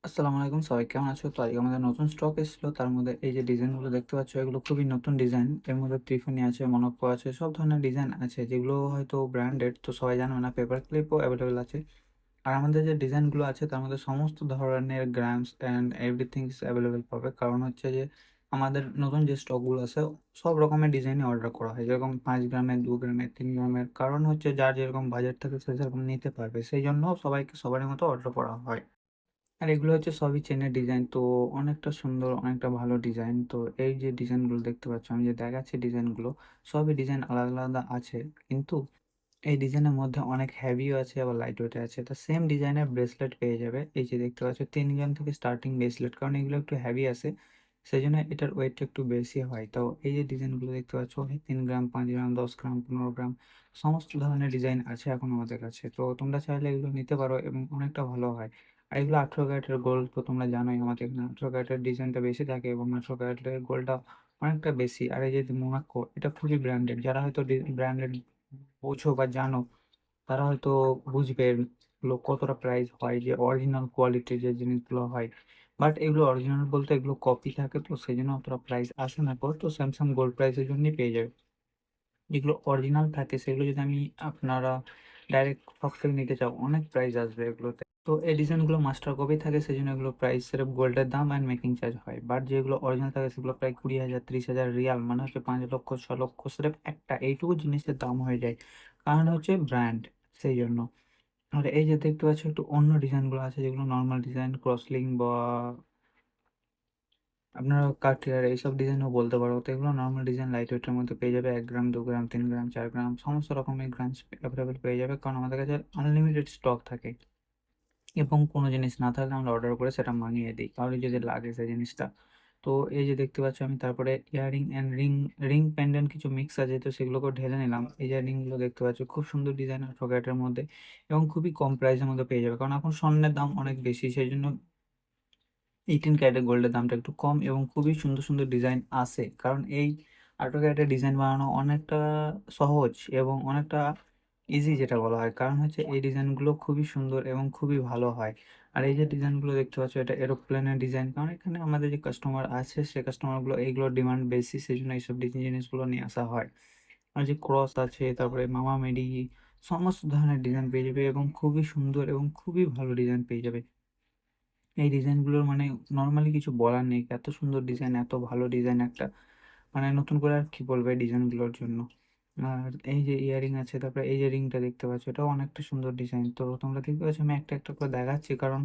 আসসালামু আলাইকুম, সবাই কেমন আছো? তো আজকে আমাদের নতুন স্টক এসেছিল। তার মধ্যে এই যে ডিজাইনগুলো দেখতে পাচ্ছ, এগুলো খুবই নতুন ডিজাইন। এর মধ্যে ত্রিফানি আছে, মনোকো আছে, সব ধরনের ডিজাইন আছে যেগুলো হয়তো ব্র্যান্ডেড, তো সবাই জানবে না। পেপার ক্লিপও অ্যাভেলেবেল আছে। আর আমাদের যে ডিজাইনগুলো আছে তার মধ্যে সমস্ত ধরনের গ্রামস অ্যান্ড এভরিথিং অ্যাভেলেবেল পাবে। কারণ হচ্ছে যে আমাদের নতুন যে স্টকগুলো আছে সব রকমের ডিজাইনই অর্ডার করা হয়, যেরকম 5 গ্রামের, 2 গ্রামের, 3 গ্রামের। কারণ হচ্ছে যার যেরকম বাজেট থাকে সে সেরকম নিতে পারবে, সেই জন্য সবাইকে সবারই মতো অর্ডার করা হয়। আর এগুলো হচ্ছে সবই চেনের ডিজাইন, তো অনেকটা সুন্দর, অনেকটা ভালো ডিজাইন। তো এই যে ডিজাইনগুলো দেখতে পাচ্ছ, আমি যে দেখাচ্ছি ডিজাইনগুলো, সবই ডিজাইন আলাদা আলাদা আছে। কিন্তু এই ডিজাইনের মধ্যে অনেক হ্যাভিও আছে, আবার লাইট ওয়েট আছে। তো সেম ডিজাইনের ব্রেসলেট পেয়ে যাবে। এই যে দেখতে পাচ্ছ 3 গ্রাম থেকে স্টার্টিং ব্রেসলেট, কারণ এগুলো একটু হ্যাভি আছে, সেই জন্য এটার ওয়েটটা একটু বেশি হয়। তো এই যে ডিজাইনগুলো দেখতে পাচ্ছ, 3 গ্রাম, 5 গ্রাম, 10 গ্রাম, 15 গ্রাম, সমস্ত ধরনের ডিজাইন আছে এখন আমাদের কাছে। তো তোমরা চাইলে এগুলো নিতে পারো এবং অনেকটা ভালো হয়। আর এগুলো 18 ক্যারেটের গোল্ড, তো তোমরা জানোই আমাদের এখানে 18 ক্যারেটের ডিজাইনটা বেশি থাকে এবং 18 ক্যারেটের গোল্ডটা অনেকটা বেশি। আর এই যে মোনাকো, এটা খুবই ব্র্যান্ডেড। যারা হয়তো ব্র্যান্ডেড বোঝো বা জানো, তারা হয়তো বুঝবে এগুলো কতটা প্রাইস হয়, যে অরিজিনাল কোয়ালিটির যে জিনিসগুলো হয়। বাট এগুলো অরিজিনাল বলতে এগুলো কপি থাকে, তো সেই জন্য অতটা প্রাইস আসে না। পর তো স্যামসাং গোল্ড প্রাইসের জন্যই পেয়ে যাবে। যেগুলো অরিজিনাল থাকে সেগুলো যদি আপনারা ডাইরেক্ট শপ থেকে নিতে চাও, অনেক প্রাইস আসবে এগুলোতে। তো এই ডিজাইনগুলো মাস্টার কপি থাকে, সেই জন্য এগুলো প্রাইস সেরফ গোল্ডের দাম অ্যান্ড মেকিং চার্জ হয়। বাট যেগুলো অরিজিনাল থাকে সেগুলো প্রায় 20,000, 30,000 রিয়াল, মানে হচ্ছে 5 লক্ষ, 6 লক্ষ, সেরফ একটা এইটুকু জিনিসের দাম হয়ে যায়। কারণ হচ্ছে ব্র্যান্ড, সেই জন্য। আর এই যে দেখতে পাচ্ছ একটু অন্য ডিজাইনগুলো আছে, যেগুলো নর্মাল ডিজাইন, ক্রসলিং বা আপনারা কাঠিয়ার এইসব ডিজাইনও বলতে পারো। তো এগুলো নর্মাল ডিজাইন লাইট ওয়েটের মধ্যে পেয়ে যাবে। 1 গ্রাম, 2 গ্রাম, 3 গ্রাম, 4 গ্রাম, সমস্ত রকমের গ্রামস অ্যাভেলেবেল পেয়ে যাবে, কারণ আমাদের কাছে আনলিমিটেড স্টক থাকে। এবং কোনো জিনিস না থাকলে আমরা অর্ডার করে সেটা মাঙিয়ে দিই, কারোর যদি লাগে সেই জিনিসটা। তো এই যে দেখতে পাচ্ছ, আমি তারপরে earring and ring, ring pendant কিছু মিক্স আছে, তো সেগুলোকে ঢেলে নিলাম। এই যে রিংগুলো দেখতে পাচ্ছ, খুব সুন্দর ডিজাইন আর ফ্রকেটের মধ্যে, এবং খুবই কম প্রাইসের মধ্যে পেয়ে যাবে। কারণ এখন স্বর্ণের দাম অনেক বেশি, সেই জন্য 18 ক্যারেটের গোল্ডের দামটা একটু কম এবং খুবই সুন্দর সুন্দর ডিজাইন আছে। কারণ এই 18 ক্যারেটের ডিজাইন বানানো অনেকটা সহজ এবং অনেকটা ইজি যেটা বলা হয়। কারণ হচ্ছে এই ডিজাইনগুলো খুবই সুন্দর এবং খুবই ভালো হয়। আর এই যে ডিজাইনগুলো দেখতে পাচ্ছ, এটা এরোপ্লেনের ডিজাইন, কারণ এখানে আমাদের যে কাস্টমার আছে সে কাস্টমারগুলো এইগুলোর ডিমান্ড বেশি, সেই জন্য এইসব জিনিসগুলো নিয়ে আসা হয়। আর যে ক্রস আছে, তারপরে মামা মেডি, সমস্ত ধরনের ডিজাইন পেয়ে যাবে এবং খুবই সুন্দর এবং খুবই ভালো ডিজাইন পেয়ে যাবে। এই ডিজাইনগুলোর মানে নর্মালি কিছু বলার নেই, এত সুন্দর ডিজাইন, এত ভালো ডিজাইন একটা, মানে নতুন করে আর কি বলবো এই ডিজাইনগুলোর জন্য। আর এই যে ইয়ারিং আছে, তারপরে এই যে রিংটা দেখতে পাচ্ছ, এটাও অনেকটা সুন্দর ডিজাইন। তো তোমরা দেখতে পাচ্ছ আমি একটা একটা করে দেখাচ্ছি, কারণ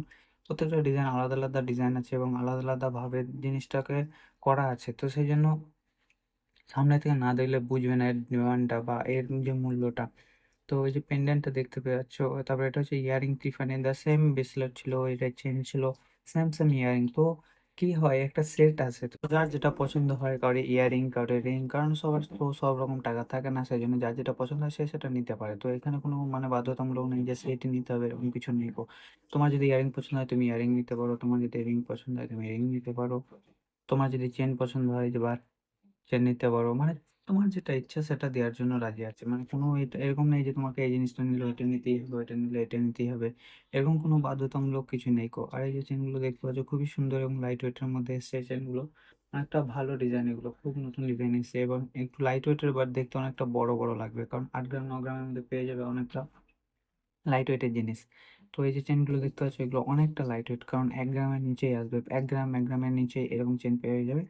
প্রত্যেকটা ডিজাইন আলাদা আলাদা ডিজাইন আছে এবং আলাদা আলাদা ভাবে জিনিসটাকে করা আছে। তো সেই জন্য সামনে থেকে না দেখলে বুঝবে না এর ডিমান্ডটা বা এর যে মূল্যটা। তো ওই যে পেন্ডেন্টটা দেখতে পাচ্ছ, তারপরে এটা হচ্ছে earring, Tiffany the same bracelet ছিল, এটা চেন ছিল, সেম সেম ইয়ারিং। তো কি হয়, একটা সেট আছে, তো যার যেটা পছন্দ হয়, কারো ইয়ারিং, কারো রিং, কারণ সবার তো সব রকম টাকা থাকে না, সেই জন্য যার যেটা পছন্দ হয় সে সেটা নিতে পারে। তো এখানে কোনো মানে বাধ্যতামূলক নেই যে সেটই নিতে হবে, এরকম কিছু নেই গো। তোমার যদি ইয়ারিং পছন্দ হয় তুমি ইয়ারিং নিতে পারো, তোমার যদি রিং পছন্দ হয় তুমি রিং নিতে পারো, তোমার যদি চেন পছন্দ হয় যে সে নিতে পারো। মানে তোমার যেটা ইচ্ছা সেটা দেওয়ার জন্য রাজি আছে। মানে কোনো এরকম নেই যে তোমাকে এই জিনিসটা নিলে ওইটা নিতেই হবে, ওইটা নিলে এটা নিতেই হবে, এরকম কোনো বাধ্যতামূলক কিছু নেই কো। আর এই যে চেনগুলো দেখতে পাচ্ছ, খুবই সুন্দর এবং লাইট ওয়েটের মধ্যে এসছে চেনগুলো। অনেকটা ভালো ডিজাইন, এগুলো খুব নতুন ডিজাইন এসছে এবং একটু লাইট ওয়েটের, বাট দেখতে অনেকটা বড় বড় লাগবে, কারণ 8 গ্রাম, 9 গ্রামের মধ্যে পেয়ে যাবে অনেকটা লাইট ওয়েটের জিনিস। তো এই যে চেনগুলো দেখতে পাচ্ছ, এগুলো অনেকটা লাইট ওয়েট, কারণ 1 গ্রামের নিচেই আসবে। 1 গ্রাম, 1 গ্রামের নিচে এরকম চেন পেয়ে যাবে।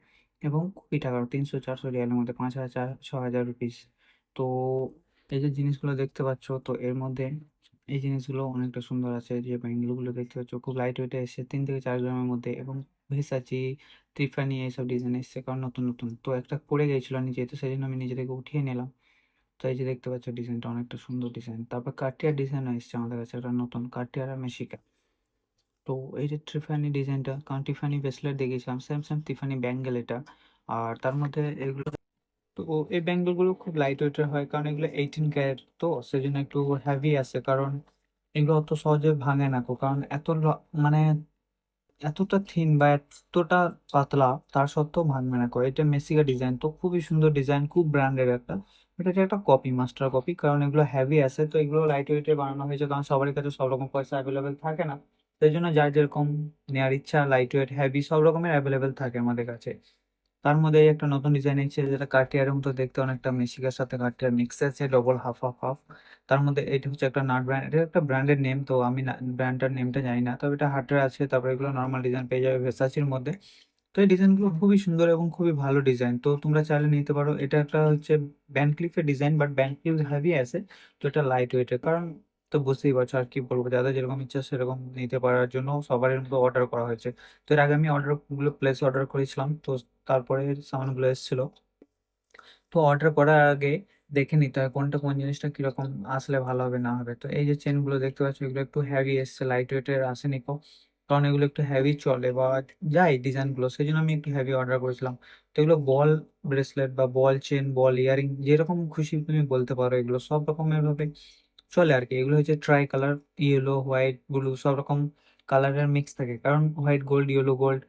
এবং খুবই টাকা, 300, 400 রিয়ালের মধ্যে, 5,000, 6,000 রুপিস। তো এই যে জিনিসগুলো দেখতে পাচ্ছ, তো এর মধ্যে এই জিনিসগুলো অনেকটা সুন্দর আছে। যে ব্যাঙ্গেলগুলো দেখতে পাচ্ছ খুব লাইট ওয়েটে এসে 3 থেকে 4 গ্রামের মধ্যে, এবং ভেসাচি, ত্রিফানি এইসব ডিজাইন এসছে, কারণ নতুন নতুন তো একটা পড়ে গেছিল নিচে, তো সেই জন্য আমি নিজে থেকে উঠিয়ে নিলাম। তো এই যে দেখতে পাচ্ছ ডিজাইনটা অনেকটা সুন্দর ডিজাইন। তারপর কাটিয়ার ডিজাইন এসছে আমাদের কাছে, একটা নতুন কাটিয়ার আর মেশিকা। তো এই যে টিফানি ডিজাইনটা, কারণ টিফানি ব্রেসলেট দেখেছিলাম, সেম সেম টিফানি ব্যাঙ্গেল এটা। আর তার মধ্যে এগুলো, তো এই ব্যাঙ্গেল গুলো খুব লাইট ওয়েটের হয়, কারণ এগুলো 18 ক্যারেট, তো সেজন্য একটু হেভি আছে। কারণ এগুলো অত সহজে ভাঙে না কো, কারণ মানে এতটা থিন বা এতটা পাতলা, তার সত্ত্বেও ভাঙবে না করে। এটা মেসিকা ডিজাইন, তো খুবই সুন্দর ডিজাইন, খুব ব্র্যান্ডেড একটা। এটা একটা কপি, মাস্টার কপি, কারণ এগুলো হেভি আছে। তো এগুলো লাইট ওয়েটে বানানো হয়েছে, কারণ সবার কাছে সব রকম পয়সা অ্যাভেলেবেল থাকে না, সেই জন্য যার যেরকম নেওয়ার ইচ্ছা লাইট ওয়েট হেভি সব রকমের অ্যাভেলেবেল থাকে আমাদের কাছে। তার মধ্যে এই একটা নতুন ডিজাইন এসেছে যেটা কার্টিয়ারের মতো দেখতে, অনেকটা মেশিকের সাথে কার্টিয়ার মিক্স আছে, ডবল হাফ হাফ হাফ। তার মধ্যে এটা হচ্ছে একটা নাট ব্র্যান্ড, এটা একটা ব্র্যান্ডের নেম, তো আমি ব্র্যান্ডটার নেমটা জানি না, তবে এটা হার্টের আছে। তারপরে এগুলো নর্মাল ডিজাইন পেয়ে যাবে ভেসাচির মধ্যে। তো এই ডিজাইনগুলো খুবই সুন্দর এবং খুবই ভালো ডিজাইন, তো তোমরা চাইলে নিতে পারো। এটা একটা হচ্ছে ব্যান্ড ক্লিফের design, but band cliff heavy আছে, তো এটা লাইট ওয়েটের কারণ তো বুঝতেই পারছো আর কি বলবো, যাদের যেরকম ইচ্ছা সেরকম নিতে পারার জন্য সবার মতো অর্ডার করা হয়েছে। তো এর আগে আমি অর্ডারগুলো অর্ডার করেছিলাম, তো তারপরে সামানগুলো এসেছিলো। তো অর্ডার করার আগে দেখে নিতে হয় কোনটা কোন জিনিসটা কিরকম আসলে ভালো হবে না হবে। তো এই যে চেনগুলো দেখতে পাচ্ছ এগুলো একটু হেভি এসছে, লাইট ওয়েটের আসেনি কো, কারণ এগুলো একটু হেভি চলে বা যায় ডিজাইনগুলো, সেই জন্য আমি একটু হেভি অর্ডার করেছিলাম। তো এগুলো বল ব্রেসলেট বা বল চেন, বল ইয়ারিং, যেরকম খুশি তুমি বলতে পারো, এগুলো সব রকমের ভাবে চলে আর কি। এগুলো হচ্ছে try colour, yellow white blue সব রকম কালারের মিক্স থাকে, কারণ white gold yellow gold,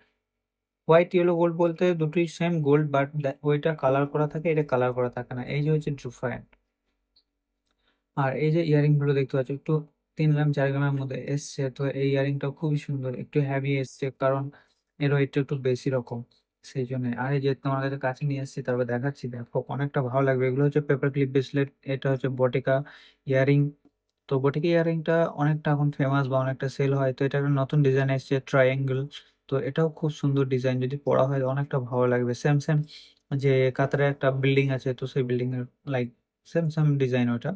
white yellow gold বলতে দুটোই সেম গোল্ড, বাট ওইটা কালার করা থাকে, এটা কালার করা থাকে না। এই যে হচ্ছে ডিফারেন্ট। আর এই যে ইয়ারিং গুলো দেখতে পাচ্ছ একটু 3 গ্রাম 4 গ্রামের মধ্যে এসছে, তো এই ইয়ারিংটা খুবই সুন্দর, একটু হ্যাভি এসছে কারণ এর ওয়েটটা একটু বেশি রকম, সেই জন্য। আর এই যে তোমার কাছে কাছে নিয়ে এসেছি, তারপর দেখাচ্ছি, দেখো অনেকটা ভালো লাগবে। এগুলো হচ্ছে পেপার ক্লিপ ব্রেসলেট, এটা হচ্ছে বটিকা ইয়ারিং। তো বটিকা ইয়ারিংটা অনেকটা এখন ফেমাস বা অনেকটা সেল হয়, তো এটা একটা নতুন ডিজাইন এসেছে ট্রায়াঙ্গেল। তো এটাও খুব সুন্দর ডিজাইন, যদি পড়া হয় অনেকটা ভালো লাগবে। সেম সেম যে কাতারে একটা বিল্ডিং আছে, তো সেই বিল্ডিং এর লাইক সেম সেম ডিজাইন ওটা।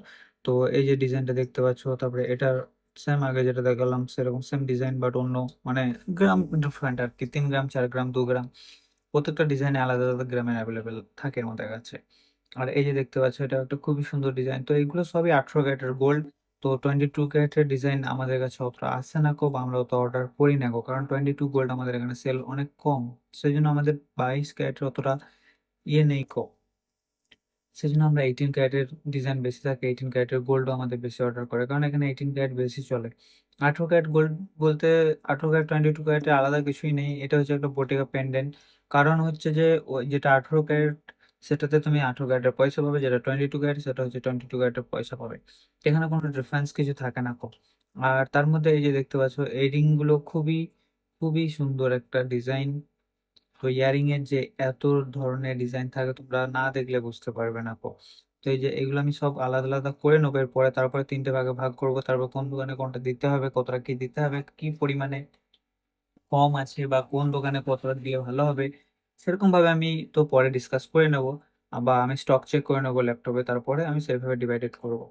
তো এই যে ডিজাইনটা দেখতে পাচ্ছ, তারপরে এটার সেম আগে যেটা দেখালাম সেরকম সেম ডিজাইন, বাট অন্য মানে গ্রাম ডিফারেন্ট আর কি, 3 গ্রাম 4 গ্রাম 2 গ্রাম, প্রত্যেকটা ডিজাইনে আলাদা আলাদা গ্রামের অ্যাভেলেবেল থাকে আমাদের কাছে। আর এই যে দেখতে পাচ্ছ এটা একটা খুবই সুন্দর ডিজাইন, তো এগুলো সবই 18 ক্যারেটের গোল্ড। তো 22 ক্যারেটের ডিজাইন আমাদের কাছে অতটা আসছে না, খুব আমরা অত অর্ডার করি না গো, কারণ 22 গোল্ড আমাদের এখানে সেল অনেক কম, সেই জন্য আমাদের 22 ক্যারেটের অতটা ইয়ে নেই কো, সেই জন্য আমরা 18 ক্যারেটের ডিজাইন বেশি থাকে, 18 ক্যারেটের গোল্ডও আমাদের বেশি অর্ডার করে, কারণ এখানে 18 ক্যারেট বেশি চলে। 18 ক্যারেট গোল্ড বলতে 18 ক্যারেট 22 ক্যারেটের আলাদা কিছুই নেই, এটা হচ্ছে একটা বটিকা পেন্ডেন্ট। কারণ হচ্ছে যে ওই যেটা 18 ক্যারেট সেটাতে তুমি 18 ক্যারেটের পয়সা পাবে, যেটা 22 ক্যারেট সেটা হচ্ছে 22 ক্যারেটের পয়সা পাবে, এখানে কোনো ডিফারেন্স কিছু থাকে না কো। আর তার মধ্যে এই যে দেখতে পাচ্ছ এই রিং গুলো খুবই খুবই সুন্দর একটা ডিজাইন। তো ইয়ারিং এর যে এত ধরনের ডিজাইন থাকে তোমরা না দেখলে বুঝতে পারবে না কো। তো এই যে এগুলো আমি সব আলাদা আলাদা করে নেবো এরপরে, তারপরে 3টে ভাগে ভাগ করবো, তারপর কোন দোকানে কোনটা দিতে হবে, কতটা কি দিতে হবে, কি পরিমাণে কম আছে বা কোন দোকানে কতটা দিলে ভালো হবে, সেরকম ভাবে আমি তো পরে ডিসকাস করে নেবো, বা আমি স্টক চেক করে নেবো ল্যাপটপে, তারপরে আমি সেভাবে ডিভাইডেড করবো।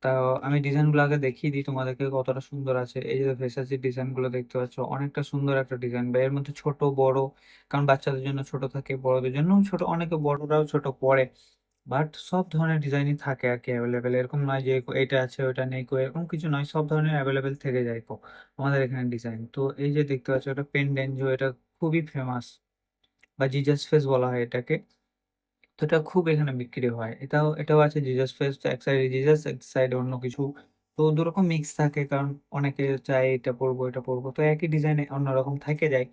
তা আমি ডিজাইন গুলো আগে দেখিয়ে দিই তোমাদেরকে কতটা সুন্দর আছে। এই যে ভেসাসির ডিজাইন গুলো দেখতে পাচ্ছ, অনেকটা সুন্দর একটা ডিজাইন, বা এর মধ্যে ছোট বড়, কারণ বাচ্চাদের জন্য ছোট থাকে, বড়দের জন্য ছোট, অনেকে বড়রাও ছোট পরে, বাট সব ধরনের ডিজাইনই থাকে আর কি অ্যাভেলেবেল, এরকম নয় যে এটা আছে ওটা নেই কো, এরকম কিছু নয়, সব ধরনের অ্যাভেলেবেল থেকে যায় কো আমাদের এখানে ডিজাইন। তো এই যে দেখতে পাচ্ছ এটা পেন্ডেন্ট, এটা খুবই ফেমাস, বা জিজাস ফেস বলা হয় এটাকে। তো এটা খুব এখানে বিক্রি হয়, এটাও আছে জিজাস ফেস, এক সাইডে জিজাস এক সাইডে অন্য কিছু, তো দুরকম মিক্স থাকে, কারণ অনেকে চায় এটা পরবো এটা পরবো, তো একই ডিজাইনে অন্যরকম থেকে যায়।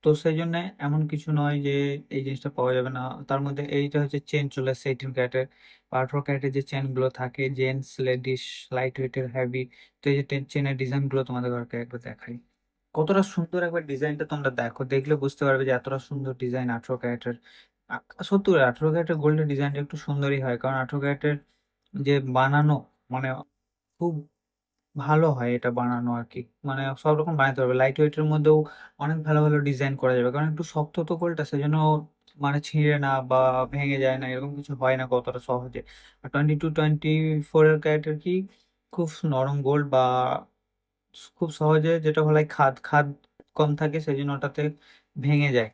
তো সেই জন্য এমন কিছু নয় যে এই জিনিসটা পাওয়া যাবে না। তার মধ্যে এইটা হচ্ছে চেন চলে আসছে 18 ক্যারেটের, 18 ক্যারেটের যে চেন গুলো থাকে জেন্টস লেডিস, লাইট ওয়েটের হেভি। তো এই যে চেনের ডিজাইন গুলো তোমাদের ঘরকে একবার দেখাই, কতটা সুন্দর একবার ডিজাইনটা তোমরা দেখো, দেখলে বুঝতে পারবে যে এতটা সুন্দর ডিজাইন 18 ক্যারেটের। সত্যি 18 ক্যারেটের গোল্ডের ডিজাইনটা একটু সুন্দরই হয়, কারণ 18 ক্যারেটের যে বানানো মানে খুব ভালো হয় এটা বানানো আর কি, মানে সব রকম বানাতে পারবে, লাইট ওয়েটের মধ্যেও অনেক ভালো ভালো ডিজাইন করা যাবে, কারণ একটু শক্ত তো গোলটা, সেজন্য মানে ছিঁড়ে না বা ভেঙে যায় না, এরকম কিছু হয় না কতটা সহজে। আর 22 24 ক্যারেটের কি খুব নরম গোল্ড, বা খুব সহজে যেটা বলা হয় খাদ খাদ কম থাকে, সেই জন্য ওটাতে ভেঙে যায়।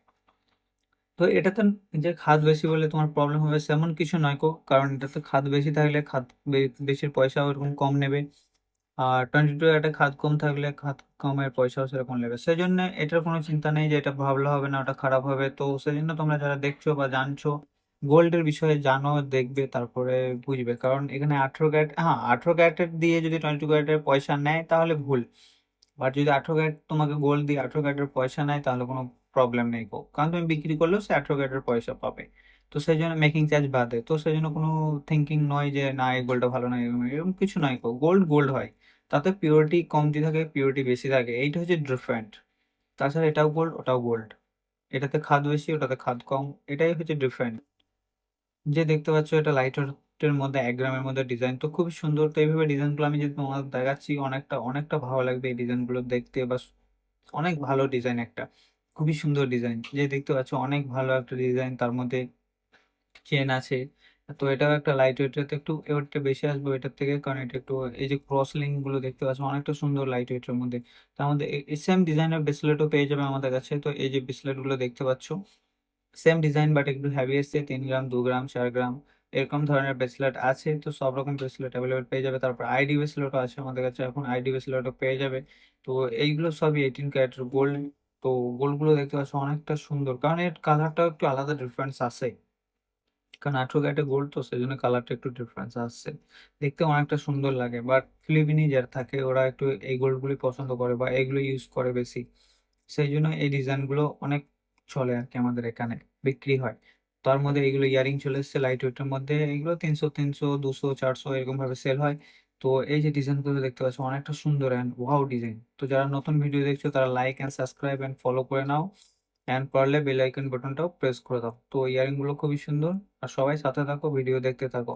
তো এটাতে যে খাদ বেশি বলে তোমার প্রবলেম হবে সেমন কিছু নয় কো, কারণ এটাতে খাদ বেশি থাকলে খাদ বেশির পয়সা ওরকম কম নেবে, আর 22 একটা খাদ কম থাকলে খাদ কমের পয়সাও সেরকম নেবে, সেই জন্য এটার কোনো চিন্তা নেই যে এটা ভাবলে হবে না ওটা খারাপ হবে। তো সেই জন্য তোমরা যারা দেখছো বা জানছো গোল্ডের বিষয়ে জানো দেখবে তারপরে বুঝবে, কারণ এখানে 18 ক্যারেট, হ্যাঁ 18 ক্যারেটের দিয়ে যদি 22 ক্যারেটের পয়সা নেয় তাহলে ভুল, বাট যদি 18 ক্যারেট তোমাকে গোল্ড দিয়ে 18 ক্যারেটের পয়সা নেয় তাহলে কোনো প্রবলেম নেই গো, কারণ তুমি বিক্রি করলেও সে 18 ক্যারেটের পয়সা পাবে। তো সেই জন্য মেকিং চার্জ বাদে, তো সেই জন্য কোনো থিঙ্কিং নয় যে না এই গোল্ডটা ভালো নয়, এরকম এরকম কিছু নয় গো, গোল্ড গোল্ড হয়, তাতে পিওরিটি কমতি থাকে, পিওরিটি বেশি থাকে। এইটা হচ্ছে ডিফারেন্ট। তাছাড়া এটাও গোল্ড, ওটাও গোল্ড। এটাতে খাদ বেশি, ওটাতে খাদ কম। এটাই হচ্ছে ডিফারেন্ট। যে দেখতে পাচ্ছ এটা লাইট ওয়েটের মধ্যে 1 গ্রামের মধ্যে ডিজাইন তো খুবই সুন্দর। তো এইভাবে ডিজাইনগুলো আমি যদি তোমাদের দেখাচ্ছি অনেকটা ভালো লাগবে এই ডিজাইনগুলো দেখতে বা অনেক ভালো ডিজাইন একটা। খুবই সুন্দর ডিজাইন। যে দেখতে পাচ্ছ অনেক ভালো একটা ডিজাইন, তার মধ্যে চেন আছে। তো এটাও একটা লাইট ওয়েট, এটাতে একটু ওয়েটটা বেশি আসবে এটার থেকে, কারণ এটা একটু এই যে ক্রস লিঙ্ক গুলো দেখতে পাচ্ছ অনেকটা সুন্দর লাইট ওয়েটের মধ্যে। তার মধ্যে সেম ডিজাইনের ব্রেসলেটও পেয়ে যাবে আমাদের কাছে। তো এই যে ব্রেসলেট গুলো দেখতে পাচ্ছ সেম ডিজাইন বাট একটু হেভি এসছে, 3 গ্রাম, 2 গ্রাম, 4 গ্রাম এরকম ধরনের ব্রেসলেট আছে। তো সব রকম ব্রেসলেট অ্যাভেলেবেল পেয়ে যাবে। তারপর আইডি ব্রেসলেটও আছে আমাদের কাছে, এখন আইডি ব্রেসলেটও পেয়ে যাবে। তো এইগুলো সবই 18 ক্যারেটের গোল্ড। তো গোল্ড গুলো দেখতে পাচ্ছ অনেকটা সুন্দর, কারণ এর কালারটাও একটু আলাদা ডিফারেন্স আছে। কারণ 18 ক্যারেটে গোল্ড তো সেই জন্য কালারটা একটু ডিফারেন্স আসছে। দেখতে অনেকটা সুন্দর লাগে, বাট ফিলিপিনি যারা থাকে ওরা একটু এই গোল্ড গুলি পছন্দ করে বা এগুলো ইউজ করে বেশি। সেই জন্য এই ডিজাইন গুলো অনেক চলে আর কি আমাদের এখানে, বিক্রি হয়। তার মধ্যে এইগুলো ইয়ারিং চলে এসেছে লাইট ওয়েটের মধ্যে, এগুলো 300, 200, 400 এরকম ভাবে সেল হয়। তো এই যে ডিজাইন গুলো দেখতে পাচ্ছ অনেকটা সুন্দর অ্যান্ড ওয়াও ডিজাইন। তো যারা নতুন ভিডিও দেখছো তারা like and subscribe and follow করে নাও, অ্যান্ড পারলে বেল আইকন বাটনটাও প্রেস করে দাও। তো ইয়ারিং গুলো খুবই সুন্দর। আর সবাই সাথে থাকো, ভিডিও দেখতে থাকো।